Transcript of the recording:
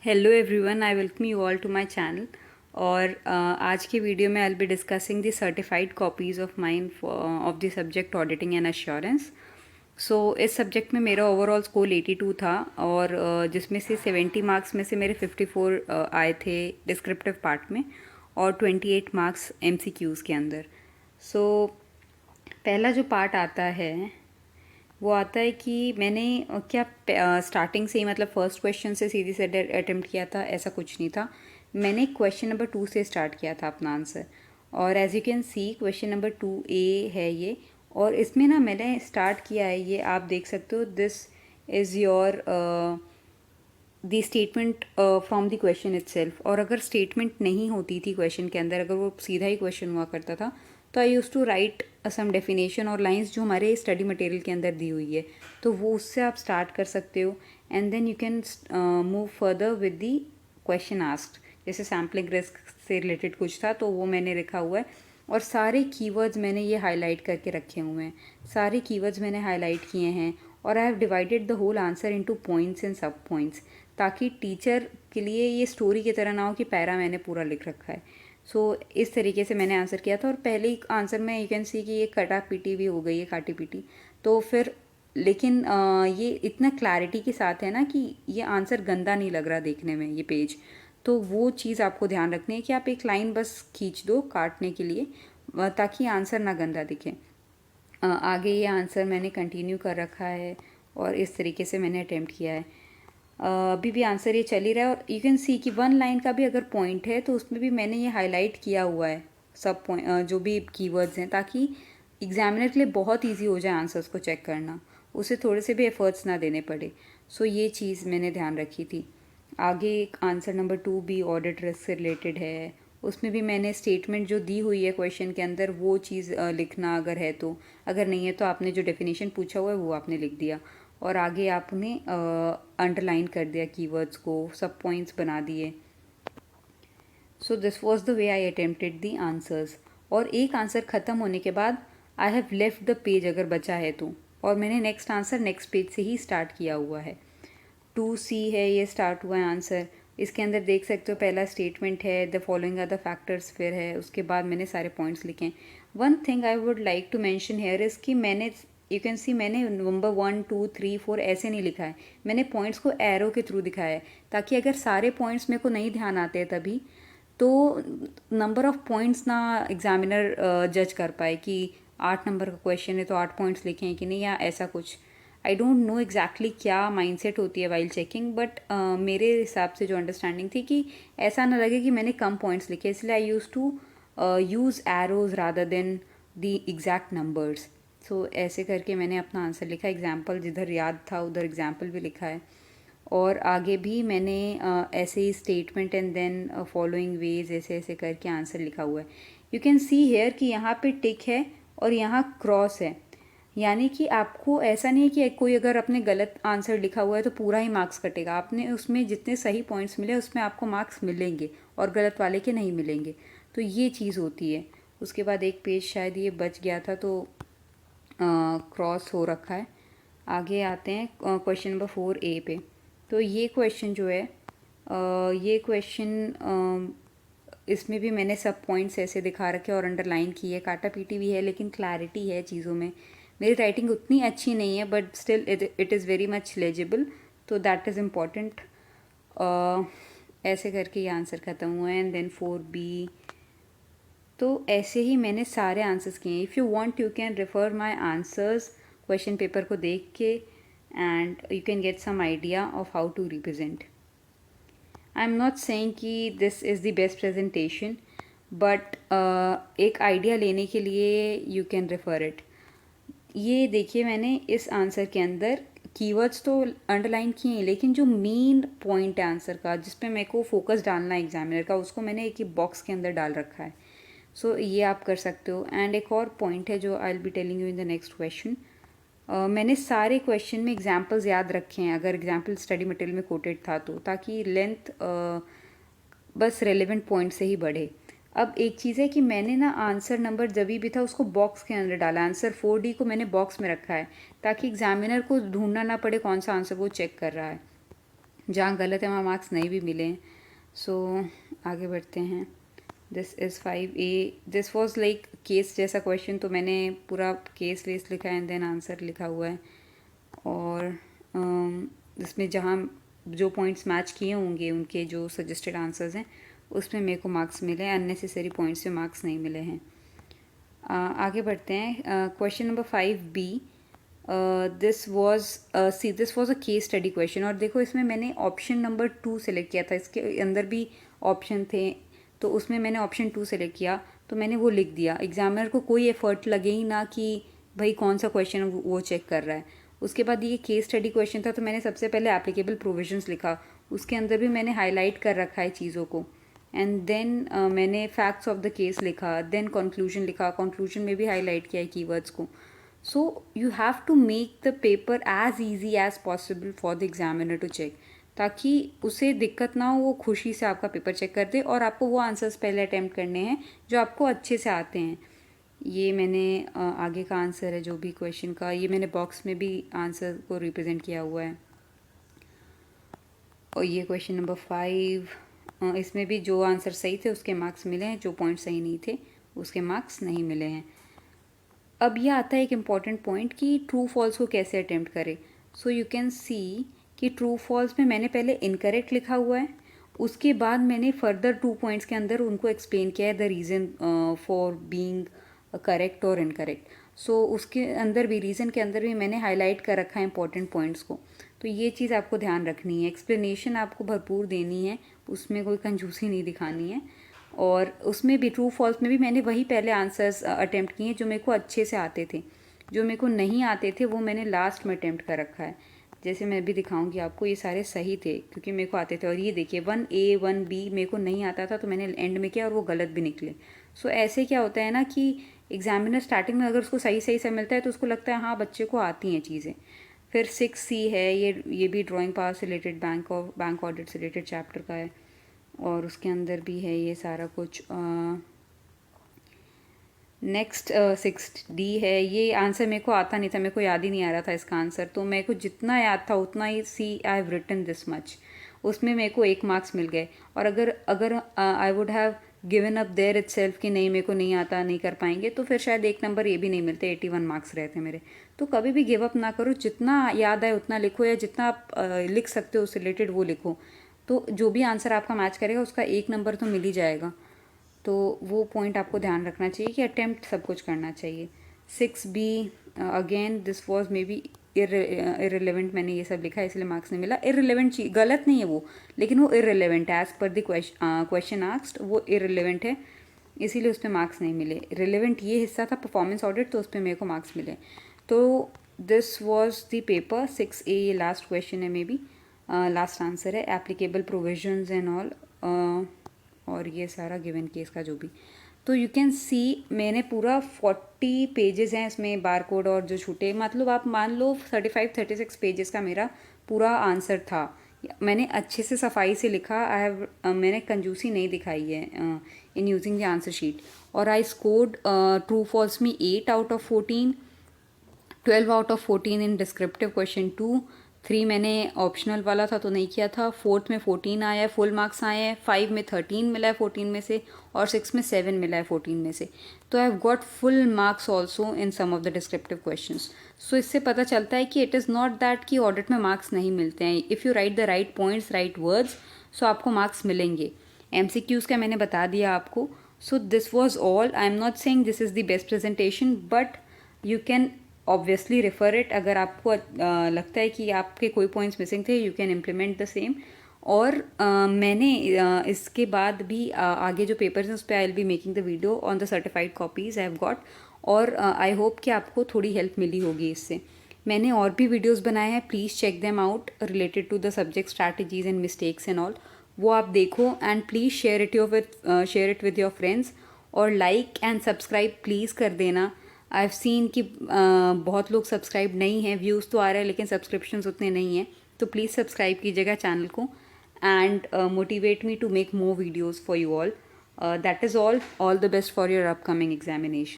Hello everyone, I welcome you all to my channel. और आज की वीडियो में I will be discussing the certified copies of mine of the subject auditing and assurance. So इस subject में मेरा overall score 82 था और जिसमें से 70 मार्क्स में से मेरे 54 आए थे डिस्क्रिप्टिव पार्ट में और 28 मार्क्स एमसीक्यूज़ के अंदर। सो पहला जो पार्ट आता है वो आता है कि मैंने क्या स्टार्टिंग से ही मतलब फर्स्ट क्वेश्चन से सीधी से अटेम्प्ट किया था, ऐसा कुछ नहीं था। मैंने क्वेश्चन नंबर 2 से स्टार्ट किया था अपना आंसर। और as you can see question number 2A है ये। और इसमें ना मैंने स्टार्ट किया है, ये आप देख सकते हो, this is your the statement from the question itself. और अगर स्टेटमेंट नहीं होती थी क्वेश्चन के अंदर, अगर वो सीधा ही क्वेश्चन हुआ करता था, तो I use to write some definition और लाइंस जो हमारे स्टडी मटेरियल के अंदर दी हुई है, तो वो उससे आप स्टार्ट कर सकते हो and then you can move further with the question asked. जैसे सैम्पलिंग रिस्क से रिलेटेड कुछ था तो वो मैंने लिखा हुआ है और सारे कीवर्ड्स मैंने ये हाईलाइट करके रखे हुए हैं, सारे कीवर्ड्स मैंने हाईलाइट किए हैं। और I have divided the whole answer into points and sub points, ताकि टीचर के लिए ये स्टोरी की तरह ना हो कि पैरा मैंने पूरा लिख रखा है। सो इस तरीके से मैंने आंसर किया था। और पहले ही आंसर में यू कैन सी कि ये कटा पीटी भी हो गई है, काटी पीटी। तो फिर लेकिन ये इतना क्लैरिटी के साथ है ना कि ये आंसर गंदा नहीं लग रहा देखने में, ये पेज। तो वो चीज़ आपको ध्यान रखनी है कि आप एक लाइन बस खींच दो काटने के लिए, ताकि आंसर ना गंदा दिखे। आगे ये आंसर मैंने कंटिन्यू कर रखा है और इस तरीके से मैंने अटेम्प्ट किया है। अभी भी आंसर ये चल ही रहा है। और यू कैन सी कि वन लाइन का भी अगर पॉइंट है तो उसमें भी मैंने ये हाईलाइट किया हुआ है सब पॉइंट, जो भी कीवर्ड्स हैं, ताकि एग्जामिनर के लिए बहुत इजी हो जाए आंसर्स को चेक करना, उसे थोड़े से भी एफर्ट्स ना देने पड़े। सो ये चीज़ मैंने ध्यान रखी थी। आगे आंसर नंबर 2 भी ऑडिट रिस्क से रिलेटेड है। उसमें भी मैंने स्टेटमेंट जो दी हुई है क्वेश्चन के अंदर वो चीज़ लिखना अगर है तो, अगर नहीं है तो आपने जो डेफिनेशन पूछा हुआ है वो आपने लिख दिया। और आगे आपने अंडरलाइन कर दिया कीवर्ड्स को, सब पॉइंट्स बना दिए। सो this was the way I attempted the answers. और एक आंसर ख़त्म होने के बाद I have left the page अगर बचा है तो, और मैंने नेक्स्ट आंसर नेक्स्ट पेज से ही स्टार्ट किया हुआ है। 2C है, ये स्टार्ट हुआ है आंसर। इसके अंदर देख सकते हो पहला स्टेटमेंट है, the following are the factors, फिर है उसके बाद मैंने सारे पॉइंट्स लिखे हैं। One thing I would like to mention here is कि मैंने, यू कैन सी, मैंने नंबर 1 2 3 4 ऐसे नहीं लिखा है, मैंने पॉइंट्स को एरो के थ्रू दिखाया है, ताकि अगर सारे पॉइंट्स मेरे को नहीं ध्यान आते हैं तभी तो नंबर ऑफ पॉइंट्स ना एग्जामिनर जज कर पाए कि 8 नंबर का क्वेश्चन है तो 8 पॉइंट्स लिखे हैं कि नहीं, या ऐसा कुछ। आई डोंट नो एग्जैक्टली क्या माइंडसेट होती है वाइल चेकिंग, बट मेरे हिसाब से जो अंडरस्टैंडिंग थी कि ऐसा ना लगे कि मैंने कम पॉइंट्स लिखे, इसलिए I use to use arrows rather than the exact numbers. So ऐसे करके मैंने अपना आंसर लिखा। एग्जाम्पल जिधर याद था उधर एग्जाम्पल भी लिखा है। और आगे भी मैंने ऐसे ही statement and then following ways ऐसे ऐसे करके आंसर लिखा हुआ है। यू कैन सी हेयर कि यहाँ पे टिक है और यहाँ क्रॉस है, यानी कि आपको ऐसा नहीं है कि कोई अगर अपने गलत आंसर लिखा हुआ है तो पूरा ही मार्क्स कटेगा। आपने उसमें जितने सही पॉइंट्स मिले उसमें आपको मार्क्स मिलेंगे और गलत वाले के नहीं मिलेंगे। तो ये चीज़ होती है। उसके बाद एक पेज शायद ये बच गया था तो क्रॉस हो रखा है। आगे आते हैं क्वेश्चन नंबर 4A पे। तो ये क्वेश्चन जो है, ये क्वेश्चन इसमें भी मैंने सब पॉइंट्स ऐसे दिखा रखे और अंडरलाइन की है, काटा पीटी भी है, लेकिन क्लैरिटी है चीज़ों में। मेरी राइटिंग उतनी अच्छी नहीं है but still it is very much legible, तो दैट इज़ इम्पॉर्टेंट। ऐसे करके ये आंसर ख़त्म हुआ है। And then 4B। तो ऐसे ही मैंने सारे आंसर्स किए हैं। If you want you can refer my answers question paper को देख के and you can get some idea of how to represent. I am not saying कि this is the best presentation, but एक idea लेने के लिए you can refer it. ये देखिए मैंने इस आंसर के अंदर कीवर्ड्स तो अंडरलाइन किए हैं, लेकिन जो मेन पॉइंट है आंसर का, जिस पे मेरे को फोकस डालना है एग्जामिनर का, उसको मैंने एक ही बॉक्स के अंदर डाल रखा है। सो ये आप कर सकते हो। एंड एक और पॉइंट है जो आई will be telling you in the next question. मैंने सारे क्वेश्चन में एग्जाम्पल्स याद रखे हैं, अगर एग्जाम्पल स्टडी मटेरियल में कोटेड था तो, ताकि लेंथ बस रेलेवेंट पॉइंट से ही बढ़े। अब एक चीज़ है कि मैंने ना आंसर नंबर जब भी था उसको बॉक्स के अंदर डाला। आंसर 4D को मैंने बॉक्स में रखा है ताकि एग्जामिनर को ढूंढना ना पड़े कौन सा आंसर वो चेक कर रहा है। जहाँ गलत है वहाँ मार्क्स नहीं भी मिले हैं। सो आगे बढ़ते हैं। This is 5A। This was like case जैसा क्वेश्चन, तो मैंने पूरा केस वेस लिखा है एंड देन आंसर लिखा हुआ है। और इसमें जहाँ जो पॉइंट्स मैच किए होंगे उनके जो सजेस्टेड आंसर्स हैं उसमें मेरे को मार्क्स मिले हैं, अननेसेसरी पॉइंट्स पे मार्क्स नहीं मिले हैं। आगे बढ़ते हैं। Question number 5B। This was a case study question, और देखो इसमें मैंने ऑप्शन नंबर 2 सेलेक्ट किया था। इसके अंदर भी ऑप्शन थे, तो उसमें मैंने ऑप्शन 2 सेलेक्ट किया, तो मैंने वो लिख दिया। एग्जामिनर को कोई एफर्ट लगे ही ना कि भाई कौन सा क्वेश्चन वो चेक कर रहा है। उसके बाद ये केस स्टडी क्वेश्चन था, तो मैंने सबसे पहले एप्लीकेबल प्रोविजंस लिखा, उसके अंदर भी मैंने हाईलाइट कर रखा है चीज़ों को। एंड देन मैंने फैक्ट्स ऑफ द केस लिखा, देन कंक्लूजन लिखा, कंक्लूजन में भी हाईलाइट किया है कीवर्ड्स को। So you have to make the paper as easy as possible for the examiner to check, ताकि उसे दिक्कत ना हो, वो खुशी से आपका पेपर चेक कर दे और आपको वो आंसर्स पहले अटैम्प्ट करने हैं जो आपको अच्छे से आते हैं। ये मैंने आगे का आंसर है जो भी क्वेश्चन का, ये मैंने बॉक्स में भी आंसर को रिप्रेजेंट किया हुआ है। और ये क्वेश्चन नंबर 5, इसमें भी जो आंसर सही थे उसके मार्क्स मिले हैं, जो पॉइंट सही नहीं थे उसके मार्क्स नहीं मिले हैं। अब ये आता है एक इम्पॉर्टेंट पॉइंट कि ट्रू फॉल्स को कैसे अटेम्प्ट करें। सो यू कैन सी कि ट्रू फॉल्स में मैंने पहले इनकरेक्ट लिखा हुआ है, उसके बाद मैंने फर्दर 2 पॉइंट्स के अंदर उनको एक्सप्लेन किया है, the reason for being correct और इनकरेक्ट। सो उसके अंदर भी, रीज़न के अंदर भी मैंने हाईलाइट कर रखा है इंपॉर्टेंट पॉइंट्स को। तो ये चीज़ आपको ध्यान रखनी है, एक्सप्लेनेशन आपको भरपूर देनी है, उसमें कोई कंजूसी नहीं दिखानी है। और उसमें भी ट्रू फॉल्स में भी मैंने वही पहले आंसर्स अटेम्प्ट किए जो मेरे को अच्छे से आते थे, जो मेरे को नहीं आते थे वो मैंने लास्ट में अटेम्प्ट कर रखा है। जैसे मैं भी दिखाऊंगी आपको, ये सारे सही थे क्योंकि मेरे को आते थे। और ये देखिए 1A 1B मेरे को नहीं आता था, तो मैंने एंड में किया और वो गलत भी निकले। सो ऐसे क्या होता है ना कि एग्जामिनर स्टार्टिंग में अगर उसको सही सही से मिलता है तो उसको लगता है हाँ बच्चे को आती हैं चीज़ें। फिर 6C है, ये भी ड्राइंग पावर से रिलेटेड, बैंक ऑडिट से रिलेटेड चैप्टर का है, और उसके अंदर भी है ये सारा कुछ। नेक्स्ट 6D है, ये आंसर मेरे को आता नहीं था, मेरे को याद ही नहीं आ रहा था इसका आंसर, तो मेरे को जितना याद था उतना ही I have written this much, उसमें मेरे को 1 मार्क्स मिल गए। और अगर अगर I would have given up there itself कि नहीं मेरे को नहीं आता, नहीं कर पाएंगे, तो फिर शायद 1 नंबर ये भी नहीं मिलते, 81 मार्क्स रहते मेरे। तो कभी भी गिव अप ना करो, जितना याद आए उतना लिखो, या जितना आप लिख सकते हो उससे रिलेटेड वो लिखो, तो जो भी आंसर आपका मैच करेगा उसका 1 नंबर तो मिल ही जाएगा। तो वो पॉइंट आपको ध्यान रखना चाहिए कि अटेम्प्ट सब कुछ करना चाहिए। 6B again this was may be irrelevant, मैंने ये सब लिखा है इसलिए मार्क्स नहीं मिला। इररिलेवेंट चीज गलत नहीं है वो, लेकिन वो इररिलेवेंट है as per the question asked, वो इररिलेवेंट है इसीलिए उस पर मार्क्स नहीं मिले। रिलेवेंट ये हिस्सा था परफॉर्मेंस ऑडिट, तो उस पर मेरे को मार्क्स मिले। तो this was the paper 6A, ये लास्ट क्वेश्चन है, मे बी लास्ट आंसर है, एप्लीकेबल प्रोविजंस एंड ऑल, और ये सारा गिवन केस का जो भी। तो यू कैन सी मैंने पूरा 40 पेजेस हैं इसमें, बार कोड और जो छूटे, मतलब आप मान लो 35-36 पेजेस का मेरा पूरा आंसर था। मैंने अच्छे से सफाई से लिखा, मैंने कंजूसी नहीं दिखाई है in using the answer sheet. और आई स्कोर्ड ट्रू फॉल्स में 8 out of 14, 12 out of 14 in descriptive question 2, 3 मैंने ऑप्शनल वाला था तो नहीं किया था, 4th में 14 आया है, फुल मार्क्स आए हैं, 5 में 13 मिला है 14 में से, और 6 में 7 मिला है 14 में से। तो I have got full marks also in some of the descriptive questions. So इससे पता चलता है कि इट इज़ नॉट दैट कि ऑडिट में मार्क्स नहीं मिलते हैं। If you write the right points, right words, so आपको मार्क्स मिलेंगे। MCQs का मैंने बता दिया आपको। So this was all. I am not saying this is the best presentation, but you can obviously refer it. अगर आपको लगता है कि आपके कोई पॉइंट्स मिसिंग थे, you can implement the same. और मैंने इसके बाद भी आगे जो पेपर्स हैं उस पर आई will be making the video on the certified copies I have got, और आई होप कि आपको थोड़ी हेल्प मिली होगी इससे। मैंने और भी वीडियोस बनाए हैं, please check them out related to the subject strategies and mistakes and all, वो आप देखो and please share it with your friends, और लाइक एंड सब्सक्राइब प्लीज़ कर देना। आई हैव सीन कि बहुत लोग सब्सक्राइब नहीं हैं, व्यूज़ तो आ रहे हैं लेकिन सब्सक्रिप्शंस उतने नहीं हैं, तो प्लीज़ सब्सक्राइब कीजिएगा चैनल को and motivate me to make more videos for you all. That is all the best for your upcoming examination.